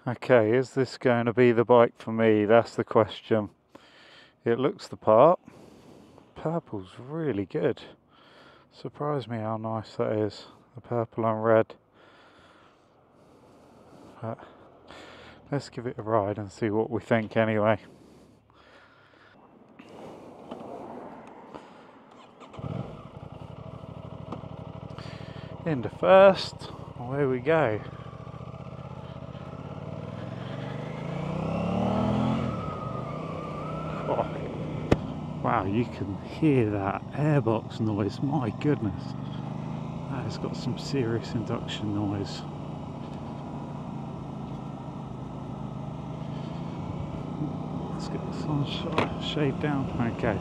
Okay, is this going to be the bike for me? That's the question. It looks the part. Purple's really good. Surprised me how nice that is. The purple and red. But let's give it a ride and see what we think anyway. Into first, away we go. Oh, wow, you can hear that airbox noise, my goodness. That has got some serious induction noise. Let's get the sun shade down. Okay.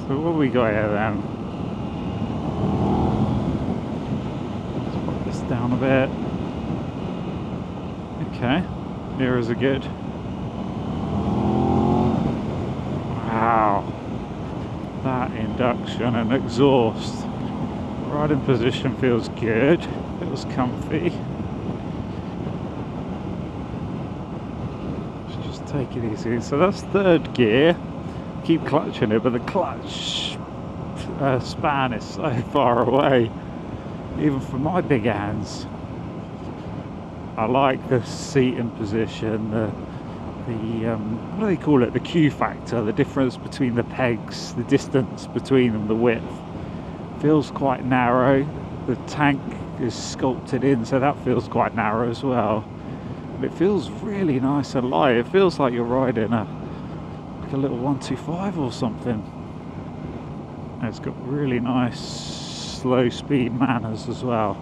So what we got here then? Let's pop this down a bit. Okay, mirrors are good. Wow, that induction and exhaust. Riding position feels good, feels comfy. Let's just take it easy. So that's third gear. Keep clutching it, but the clutch span is so far away, even for my big hands. I like the seating position, the what do they call it? The Q factor, the difference between the pegs, the distance between them, the width. Feels quite narrow. The tank is sculpted in, so that feels quite narrow as well. But it feels really nice and light. It feels like you're riding a little 125 or something. And it's got really nice slow speed manners as well.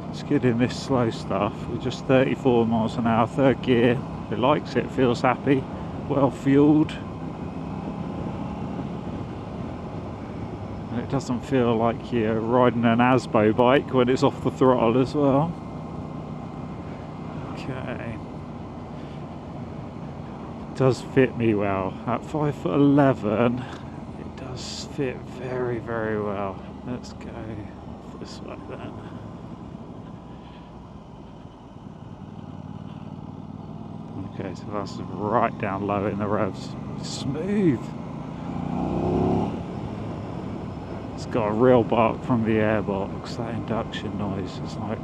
It's good in this slow stuff. We're just 34 miles an hour, third gear. It likes it, feels happy, well fueled. And it doesn't feel like you're riding an Asbo bike when it's off the throttle as well. Okay. Does fit me well. At 5'11", it does fit very, very well. Let's go this way then. Okay, so that's right down low in the revs. Smooth. It's got a real bark from the airbox. That induction noise is like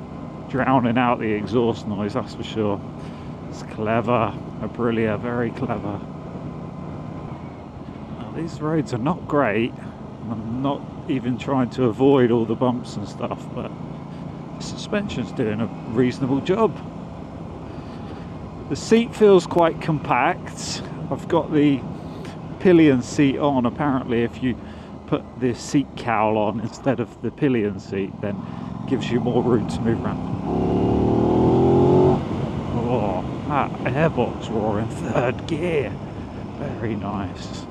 drowning out the exhaust noise, that's for sure. It's clever. Aprilia, very clever. Now, these roads are not great. I'm not even trying to avoid all the bumps and stuff, but the suspension's doing a reasonable job. The seat feels quite compact. I've got the pillion seat on. Apparently if you put the seat cowl on instead of the pillion seat, then it gives you more room to move around. Oh, that airbox roar in third gear. Very nice.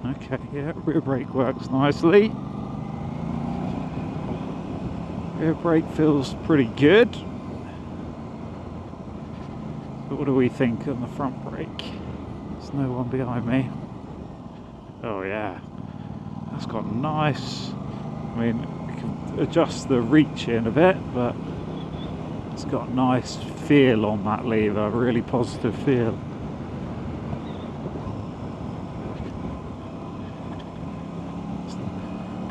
Okay, yeah, rear brake works nicely. Rear brake feels pretty good. But what do we think on the front brake? There's no one behind me. Oh yeah, that's got nice. I mean, we can adjust the reach in a bit, but it's got a nice feel on that lever, really positive feel.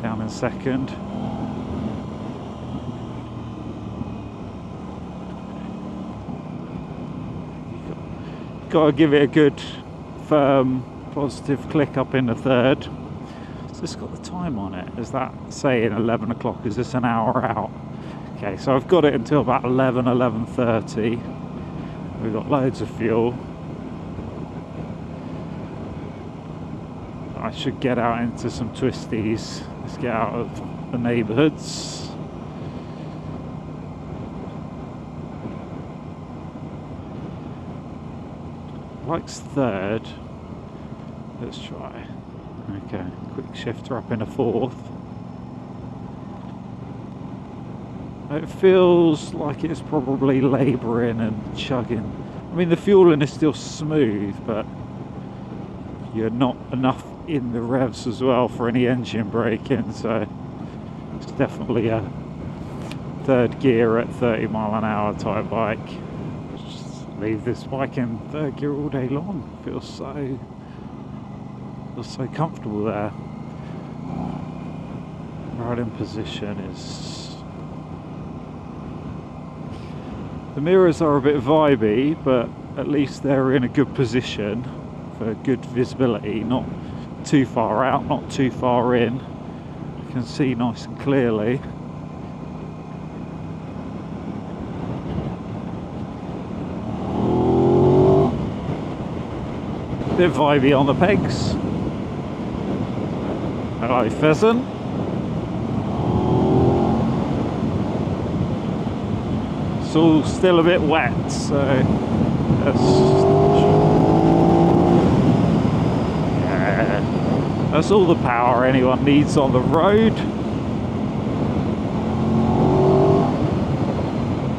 Down in second. Got to give it a good firm positive click up in the third. So it's got the time on it. Is that saying 11 o'clock? Is this an hour out? Okay, so I've got it until about 11:30. We've got loads of fuel. I should get out into some twisties. Let's get out of the neighbourhoods. Likes third. Let's try. Okay, quick shifter up in a fourth. It feels like it's probably labouring and chugging I mean, the fueling is still smooth, but you're not enough in the revs as well for any engine braking, so it's definitely a third gear at 30 mile an hour type bike. Just leave this bike in third gear all day long. Feels so comfortable there. Riding position is, the mirrors are a bit vibey, but at least they're in a good position for good visibility, not too far out, not too far in. You can see nice and clearly. Bit vibey on the pegs. Hello, pheasant. It's all still a bit wet, so that's all the power anyone needs on the road.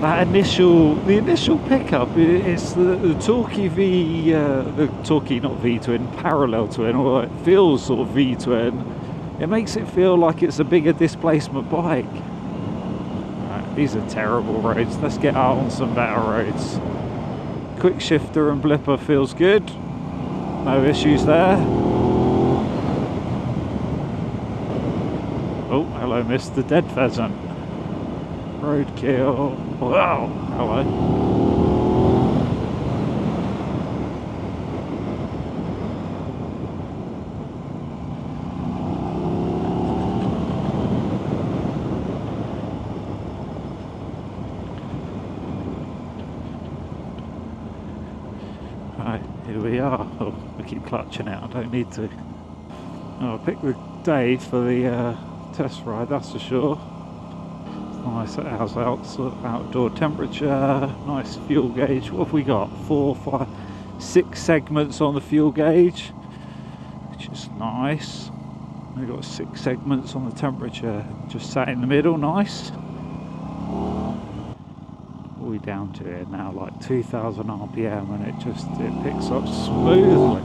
That the initial pickup, it's the Torquay the Torquay, not V-twin, parallel twin, or it feels sort of V-twin. It makes it feel like it's a bigger displacement bike. Right, these are terrible roads. Let's get out on some better roads. Quick shifter and blipper feels good. No issues there. Oh, hello, Mr. Dead Pheasant. Roadkill. Wow, hello. Right, here we are. Oh, I keep clutching it, I don't need to. Oh, I picked the day for the test ride, that's for sure. Nice outdoor temperature, nice fuel gauge. What have we got? 4, 5, 6 segments on the fuel gauge, which is nice. We've got 6 segments on the temperature, just sat in the middle, nice. What are we down to here now? Like 2000 RPM, and it picks up smoothly.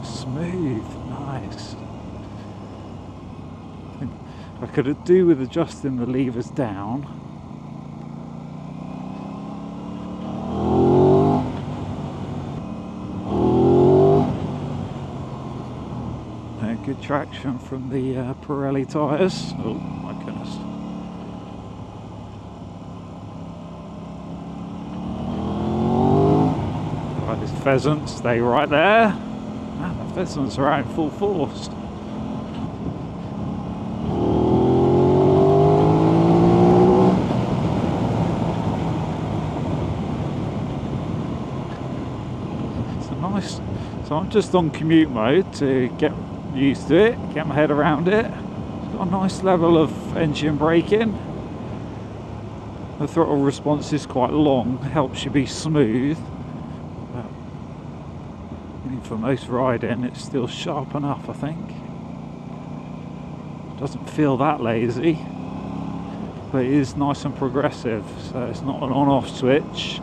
Smooth, nice. I could do with adjusting the levers down. Good traction from the Pirelli tyres. Oh my goodness. Right, this pheasant, stay right there. Man, the pheasants are out in full force. So I'm just on commute mode to get used to it, get my head around it. It's got a nice level of engine braking. The throttle response is quite long, helps you be smooth. But I mean, for most riding, it's still sharp enough, I think. Doesn't feel that lazy, but it is nice and progressive, so it's not an on-off switch.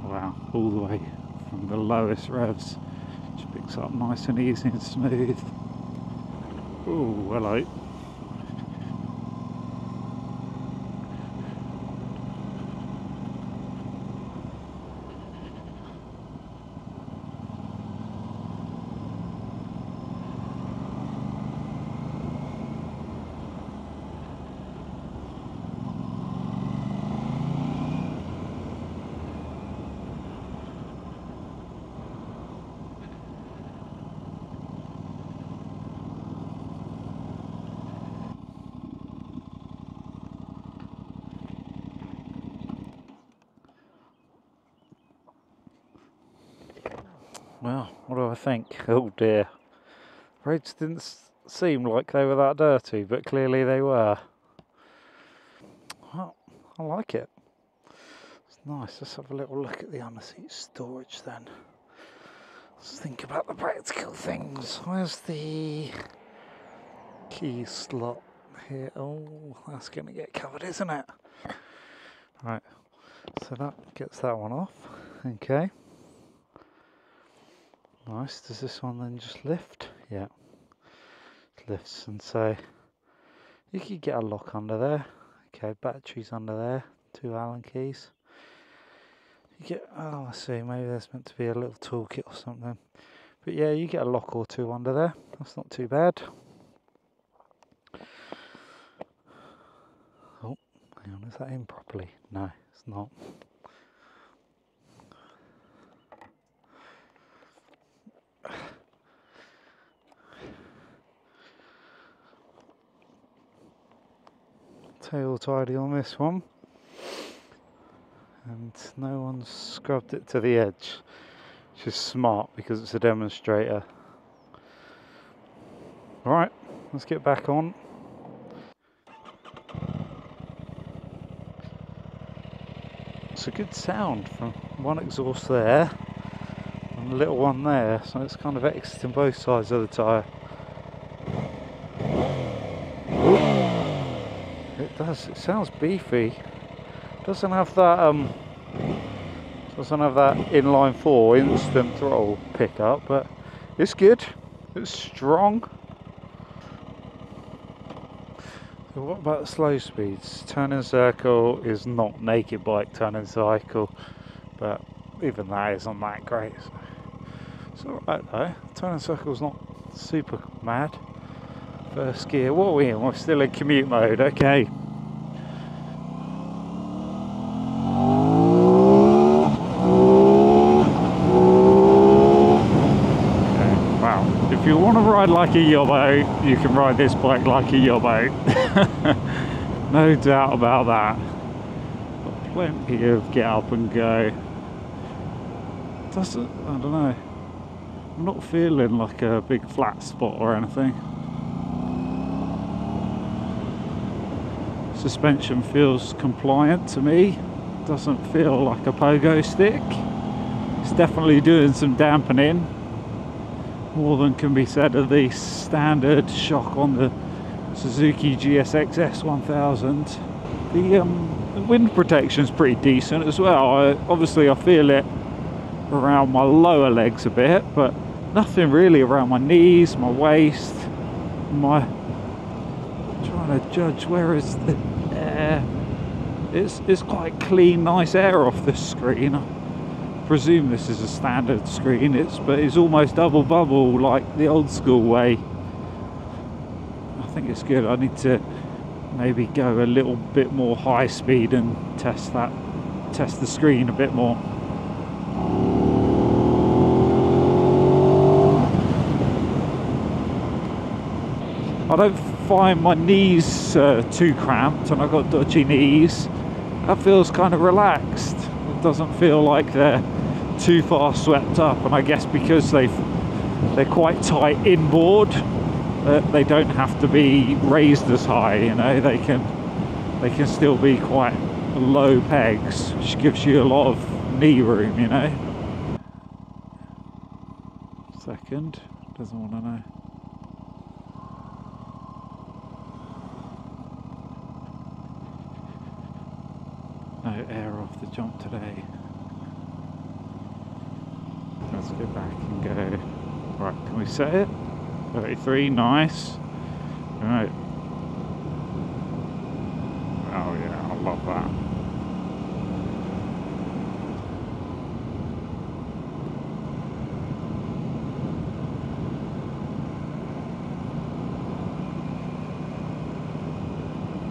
Wow, all the way from the lowest revs, just picks up nice and easy and smooth. Oh, hello. Well, what do I think? Oh dear. Roads didn't seem like they were that dirty, but clearly they were. Well, I like it. It's nice. Let's have a little look at the under-seat storage then. think about the practical things. Where's the key slot here? Oh, that's going to get covered, isn't it? Right, so that gets that one off. Okay. Nice. Does this one then just lift? Yeah. It lifts, and so you could get a lock under there. Okay, batteries under there. 2 Allen keys. You get, oh, I see, maybe there's meant to be a little toolkit or something. But yeah, you get a lock or two under there. That's not too bad. Oh, hang on, is that in properly? No, it's not. Tail tidy on this one. And no one's scrubbed it to the edge, which is smart because it's a demonstrator. Alright, let's get back on. It's a good sound from one exhaust there and a little one there, so it's kind of exiting both sides of the tyre. It does, it sounds beefy. Doesn't have that inline 4 instant throttle pickup, but it's good. It's strong. So what about the slow speeds? Turning circle is not naked bike turning cycle, but even that isn't that great. So it's alright though. Turning circle's not super mad. First gear. What are we in? We're still in commute mode. Okay. If you want to ride like a yobbo, you can ride this bike like a yobbo. No doubt about that. Got plenty of get up and go. Doesn't, I don't know. I'm not feeling like a big flat spot or anything. Suspension feels compliant to me. Doesn't feel like a pogo stick. It's definitely doing some dampening. More than can be said of the standard shock on the Suzuki GSX S1000. The wind protection is pretty decent as well. Obviously I feel it around my lower legs a bit, but nothing really around my knees, my waist, I'm trying to judge where is the air. It's quite clean, nice air off this screen. I presume this is a standard screen, but it's almost double bubble like the old school way. I think it's good. I need to maybe go a little bit more high speed and test the screen a bit more. I don't find my knees too cramped, and I've got dodgy knees. That feels kind of relaxed. It doesn't feel like they're too far swept up, and I guess because they're quite tight inboard, they don't have to be raised as high. You know, they can still be quite low pegs, which gives you a lot of knee room. You know. Second, doesn't want to know. No air off the jump today. Let's go back and go. Right, can we set it? 33, nice. Right. Oh yeah, I love that.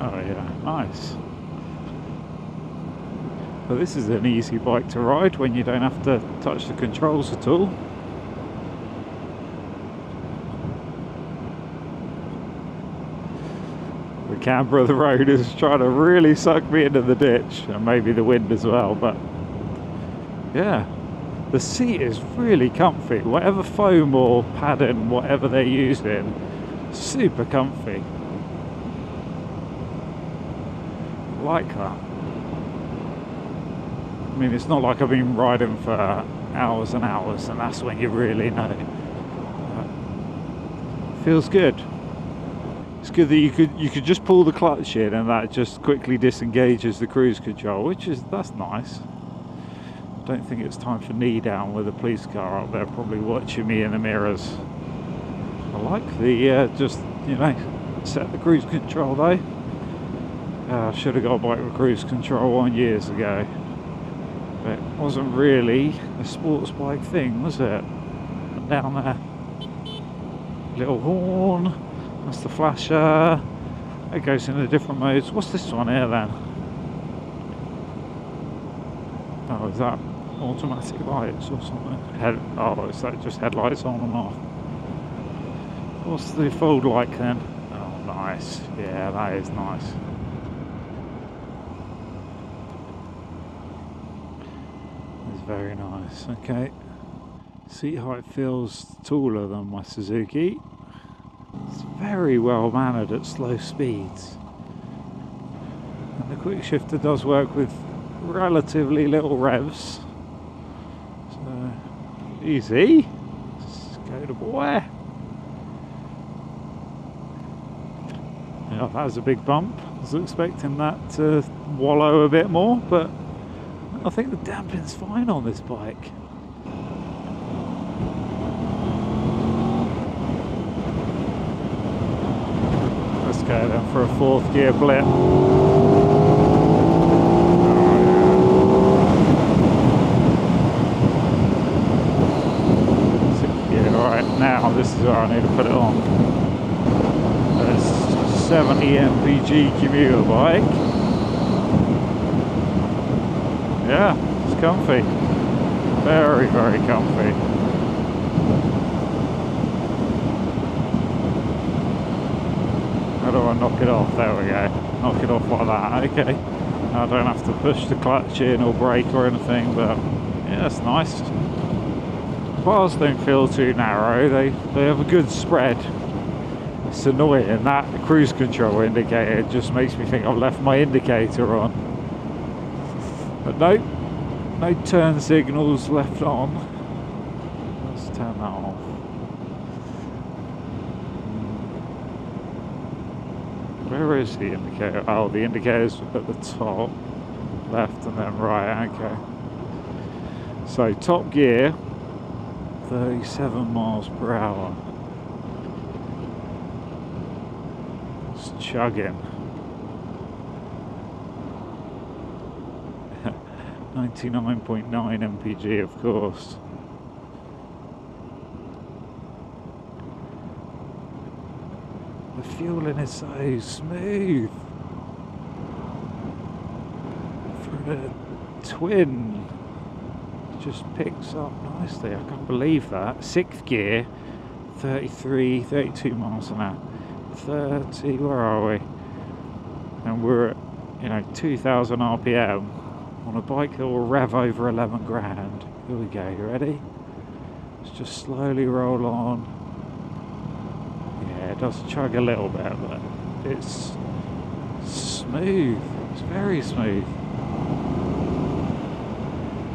Oh yeah, nice. But this is an easy bike to ride when you don't have to touch the controls at all. The camber of the road is trying to really suck me into the ditch, and maybe the wind as well, but yeah, the seat is really comfy. Whatever foam or padding, whatever they're using, super comfy. I like that. I mean, it's not like I've been riding for hours and hours, and that's when you really know. Feels good. It's good that you could just pull the clutch in and that just quickly disengages the cruise control, that's nice. Don't think it's time for knee down with a police car up there probably watching me in the mirrors. I like the just, you know, set the cruise control though. I should have got a bike with cruise control on years ago, but it wasn't really a sports bike thing, was it? And down there, little horn, that's the flasher. It goes into different modes. What's this one here then? Oh, is that automatic lights or something? Oh, is that just headlights on and off? What's the fold like then? Oh, nice. Yeah, that is nice. It's very nice. Okay. Seat height feels taller than my Suzuki. It's very well mannered at slow speeds. And the quick shifter does work with relatively little revs. So, easy. Let's go to boy. Yeah, that was a big bump. I was expecting that to wallow a bit more, but I think the damping's fine on this bike. Let's go then for a 4th gear blip. Yeah, right, now this is where I need to put it on. There's 70 mpg commuter bike. Yeah, it's comfy. Very, very comfy. How do I knock it off? There we go. Knock it off like that. Okay. I don't have to push the clutch in or brake or anything, but yeah, it's nice. Bars don't feel too narrow. They have a good spread. It's annoying. That cruise control indicator just makes me think I've left my indicator on. But nope, no turn signals left on. Let's turn that off. Where is the indicator? Oh, the indicator's at the top, left and then right, okay. So top gear, 37 miles per hour. It's chugging. 99.9 mpg, of course. The fueling is so smooth for a twin. It just picks up nicely. I can't believe that. 6th gear, 32 miles an hour. 30, where are we? And we're at, you know, 2,000 RPM on a bike that will rev over 11 grand. Here we go, you ready? Let's just slowly roll on. Yeah, it does chug a little bit, but it's smooth. It's very smooth.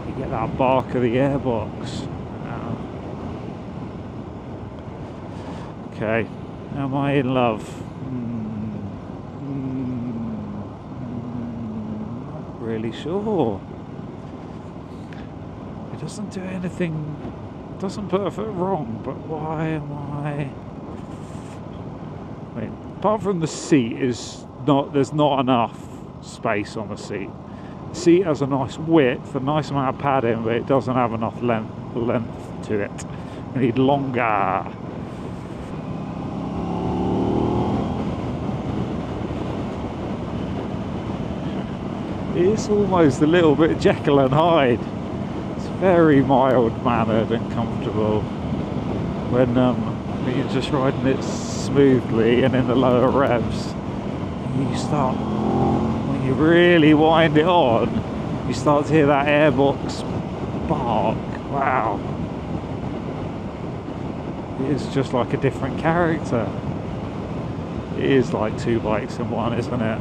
You get that bark of the airbox. Okay, am I in love? Not really sure. It doesn't do anything, it doesn't put a foot wrong, but why am I mean, apart from the seat is not, there's not enough space on the seat. The seat has a nice width, a nice amount of padding, but it doesn't have enough length to it. You need longer. It's almost a little bit Jekyll and Hyde. It's very mild-mannered and comfortable when you're just riding it smoothly and in the lower revs. You start, when you really wind it on, you start to hear that airbox bark. Wow. It's just like a different character. It is like two bikes in one, isn't it?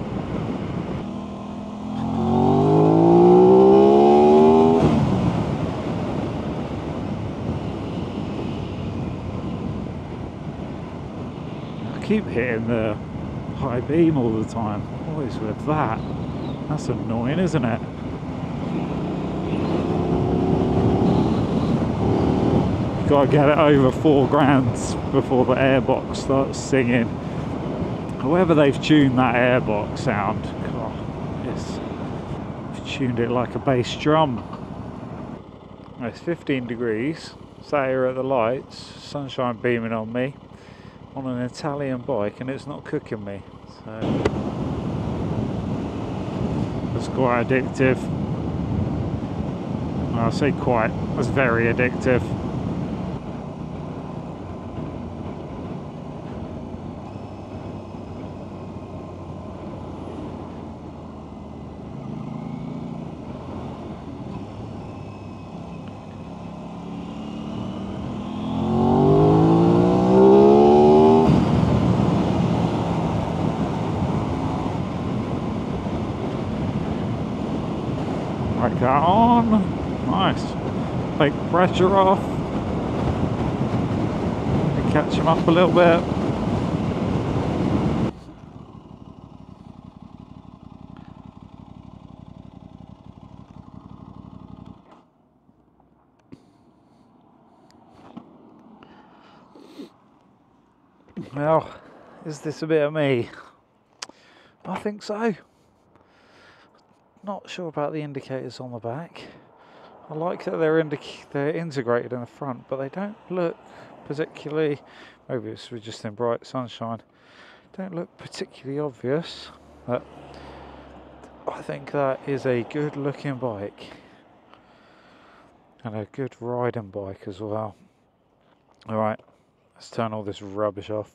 keep hitting the high beam all the time. Always with that. That's annoying, isn't it? Gotta get it over 4 grand before the airbox starts singing. However they've tuned that airbox sound, God, they've tuned it like a bass drum. It's 15 degrees, sat here at the lights, sunshine beaming on me, on an Italian bike, and it's not cooking me. So it's quite addictive. Well, I say quite, it's very addictive. Like that on, nice. Take pressure off. Catch him up a little bit. Well, is this a bit of me? I think so. Not sure about the indicators on the back. I like that they're integrated in the front, but they don't look particularly, maybe it's just in bright sunshine, don't look particularly obvious, but I think that is a good looking bike and a good riding bike as well. Alright, let's turn all this rubbish off.